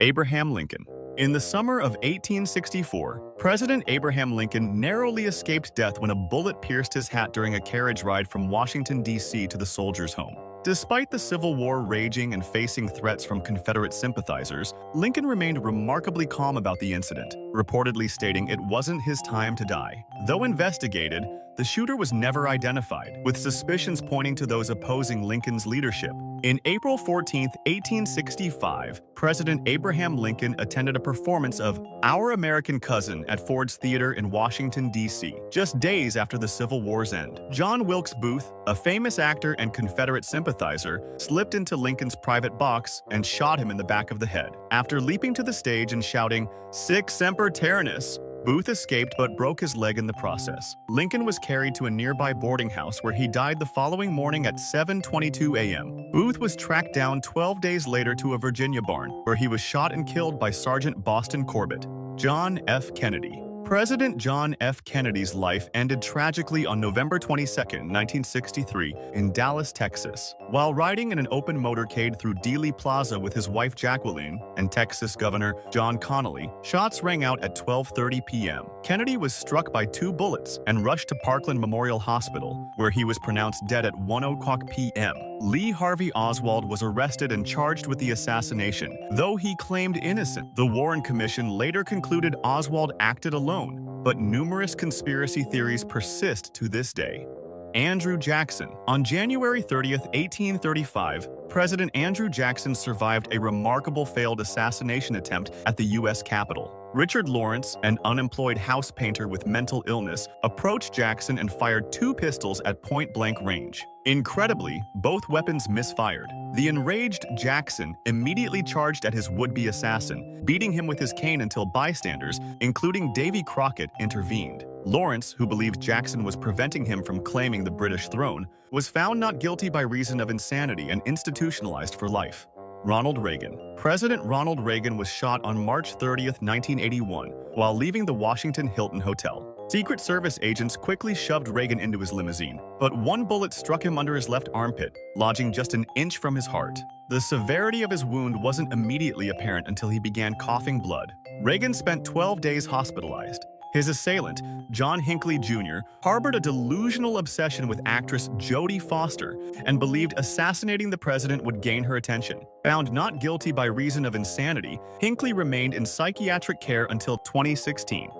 Abraham Lincoln. In the summer of 1864, President Abraham Lincoln narrowly escaped death when a bullet pierced his hat during a carriage ride from Washington, D.C. to the soldiers' home. Despite the Civil War raging and facing threats from Confederate sympathizers, Lincoln remained remarkably calm about the incident, reportedly stating it wasn't his time to die. Though investigated, the shooter was never identified, with suspicions pointing to those opposing Lincoln's leadership. In April 14, 1865, President Abraham Lincoln attended a performance of Our American Cousin at Ford's Theater in Washington, D.C., just days after the Civil War's end. John Wilkes Booth, a famous actor and Confederate sympathizer, slipped into Lincoln's private box and shot him in the back of the head. After leaping to the stage and shouting, "Sic Semper Tyrannis," Booth escaped but broke his leg in the process. Lincoln was carried to a nearby boarding house where he died the following morning at 7:22 a.m. Booth was tracked down 12 days later to a Virginia barn, where he was shot and killed by Sergeant Boston Corbett. John F. Kennedy. President John F. Kennedy's life ended tragically on November 22, 1963, in Dallas, Texas. While riding in an open motorcade through Dealey Plaza with his wife Jacqueline and Texas Governor John Connally, shots rang out at 12:30 p.m. Kennedy was struck by 2 bullets and rushed to Parkland Memorial Hospital, where he was pronounced dead at 1:00 p.m. Lee Harvey Oswald was arrested and charged with the assassination, though he claimed innocent. The Warren Commission later concluded Oswald acted alone, but numerous conspiracy theories persist to this day. Andrew Jackson. On January 30, 1835, President Andrew Jackson survived a remarkable failed assassination attempt at the U.S. Capitol. Richard Lawrence, an unemployed house painter with mental illness, approached Jackson and fired 2 pistols at point-blank range. Incredibly, both weapons misfired. The enraged Jackson immediately charged at his would-be assassin, beating him with his cane until bystanders, including Davy Crockett, intervened. Lawrence, who believed Jackson was preventing him from claiming the British throne, was found not guilty by reason of insanity and institutionalized for life. Ronald Reagan. President Ronald Reagan was shot on March 30, 1981, while leaving the Washington Hilton Hotel. Secret Service agents quickly shoved Reagan into his limousine, but 1 bullet struck him under his left armpit, lodging just an inch from his heart. The severity of his wound wasn't immediately apparent until he began coughing blood. Reagan spent 12 days hospitalized. His assailant, John Hinckley Jr., harbored a delusional obsession with actress Jodie Foster and believed assassinating the president would gain her attention. Found not guilty by reason of insanity, Hinckley remained in psychiatric care until 2016.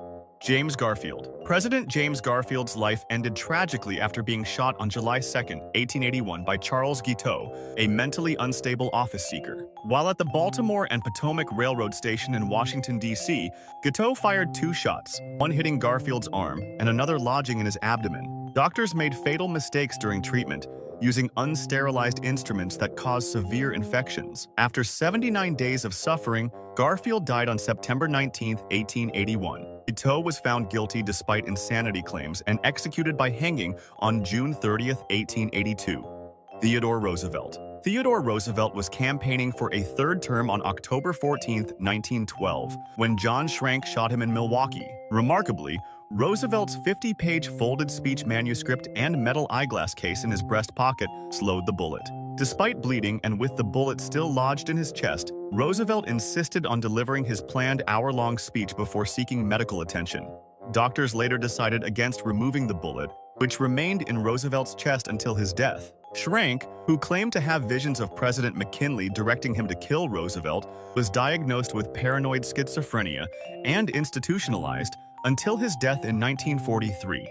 James Garfield. President James Garfield's life ended tragically after being shot on July 2, 1881 by Charles Guiteau, a mentally unstable office seeker. While at the Baltimore and Potomac Railroad Station in Washington, D.C., Guiteau fired 2 shots, one hitting Garfield's arm and another lodging in his abdomen. Doctors made fatal mistakes during treatment, using unsterilized instruments that caused severe infections. After 79 days of suffering, Garfield died on September 19, 1881. Guiteau was found guilty despite insanity claims and executed by hanging on June 30, 1882. Theodore Roosevelt. Theodore Roosevelt was campaigning for a 3rd term on October 14, 1912, when John Schrank shot him in Milwaukee. Remarkably, Roosevelt's 50-page folded speech manuscript and metal eyeglass case in his breast pocket slowed the bullet. Despite bleeding and with the bullet still lodged in his chest, Roosevelt insisted on delivering his planned hour-long speech before seeking medical attention. Doctors later decided against removing the bullet, which remained in Roosevelt's chest until his death. Schrank, who claimed to have visions of President McKinley directing him to kill Roosevelt, was diagnosed with paranoid schizophrenia and institutionalized until his death in 1943.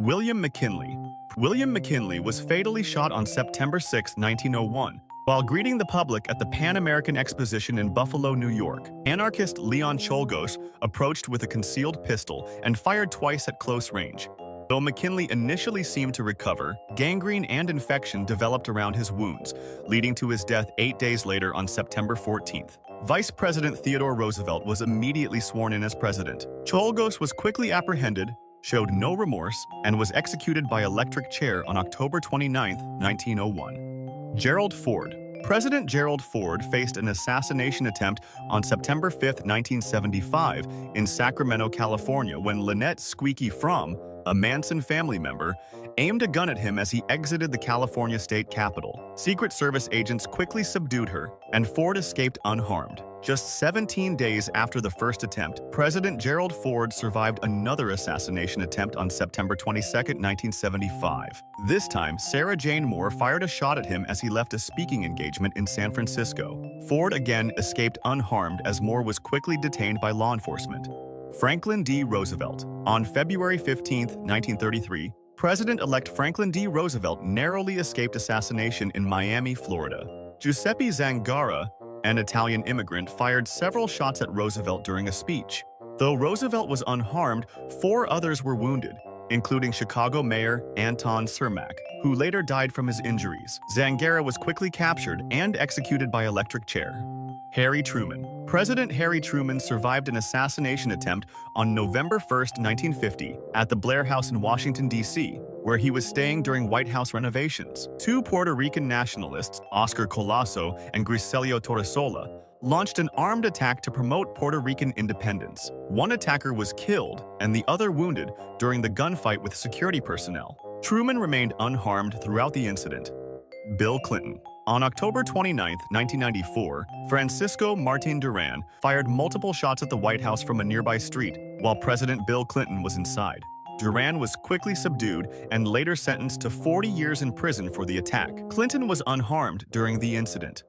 William McKinley. William McKinley was fatally shot on September 6, 1901, while greeting the public at the Pan American Exposition in Buffalo, New York. Anarchist Leon Czolgosz approached with a concealed pistol and fired twice at close range. Though McKinley initially seemed to recover, gangrene and infection developed around his wounds, leading to his death 8 days later on September 14th. Vice President Theodore Roosevelt was immediately sworn in as president. Czolgosz was quickly apprehended, showed no remorse, and was executed by electric chair on October 29, 1901. Gerald Ford. President Gerald Ford faced an assassination attempt on September 5, 1975, in Sacramento, California, when Lynette "Squeaky" Fromm a Manson family member, aimed a gun at him as he exited the California state capitol. Secret Service agents quickly subdued her, and Ford escaped unharmed. Just 17 days after the first attempt, President Gerald Ford survived another assassination attempt on September 22, 1975. This time, Sarah Jane Moore fired a shot at him as he left a speaking engagement in San Francisco. Ford again escaped unharmed as Moore was quickly detained by law enforcement. Franklin D. Roosevelt. On February 15, 1933, President-elect Franklin D. Roosevelt narrowly escaped assassination in Miami, Florida. Giuseppe Zangara, an Italian immigrant, fired several shots at Roosevelt during a speech. Though Roosevelt was unharmed, 4 others were wounded, including Chicago Mayor Anton Cermak, who later died from his injuries. Zangara was quickly captured and executed by electric chair. Harry Truman. President Harry Truman survived an assassination attempt on November 1, 1950, at the Blair House in Washington, D.C., where he was staying during White House renovations. 2 Puerto Rican nationalists, Oscar Colasso and Griselio Torresola, launched an armed attack to promote Puerto Rican independence. One attacker was killed and the other wounded during the gunfight with security personnel. Truman remained unharmed throughout the incident. Bill Clinton. On October 29, 1994, Francisco Martin Duran fired multiple shots at the White House from a nearby street while President Bill Clinton was inside. Duran was quickly subdued and later sentenced to 40 years in prison for the attack. Clinton was unharmed during the incident.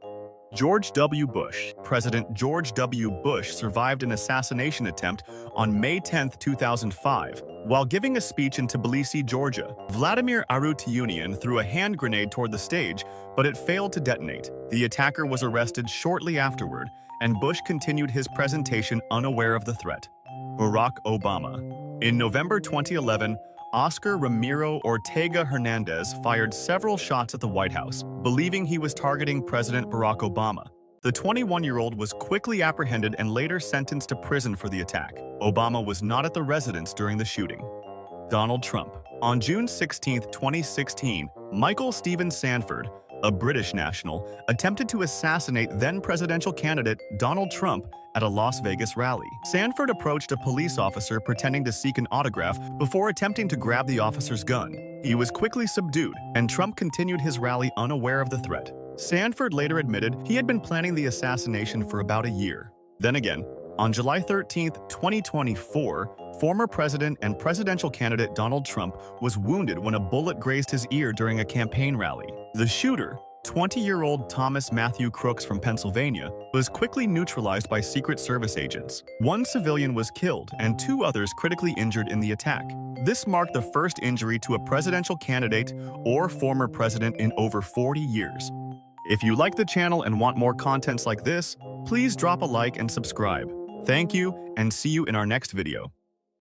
George W. Bush. President George W. Bush survived an assassination attempt on May 10, 2005, while giving a speech in Tbilisi, Georgia. Vladimir Arutiunian threw a hand grenade toward the stage, but it failed to detonate. The attacker was arrested shortly afterward, and Bush continued his presentation unaware of the threat. Barack Obama. In November 2011, Oscar Ramiro Ortega Hernandez fired several shots at the White House, believing he was targeting President Barack Obama. The 21-year-old was quickly apprehended and later sentenced to prison for the attack. Obama was not at the residence during the shooting. Donald Trump. On June 16, 2016, Michael Stephen Sanford, a British national, attempted to assassinate then-presidential candidate Donald Trump at a Las Vegas rally. Sanford approached a police officer pretending to seek an autograph before attempting to grab the officer's gun. He was quickly subdued, and Trump continued his rally unaware of the threat. Sanford later admitted he had been planning the assassination for about a year. Then again, on July 13, 2024, former president and presidential candidate Donald Trump was wounded when a bullet grazed his ear during a campaign rally. The shooter, 20-year-old Thomas Matthew Crooks from Pennsylvania, was quickly neutralized by Secret Service agents. 1 civilian was killed and 2 others critically injured in the attack. This marked the first injury to a presidential candidate or former president in over 40 years. If you like the channel and want more contents like this, please drop a like and subscribe. Thank you, and see you in our next video.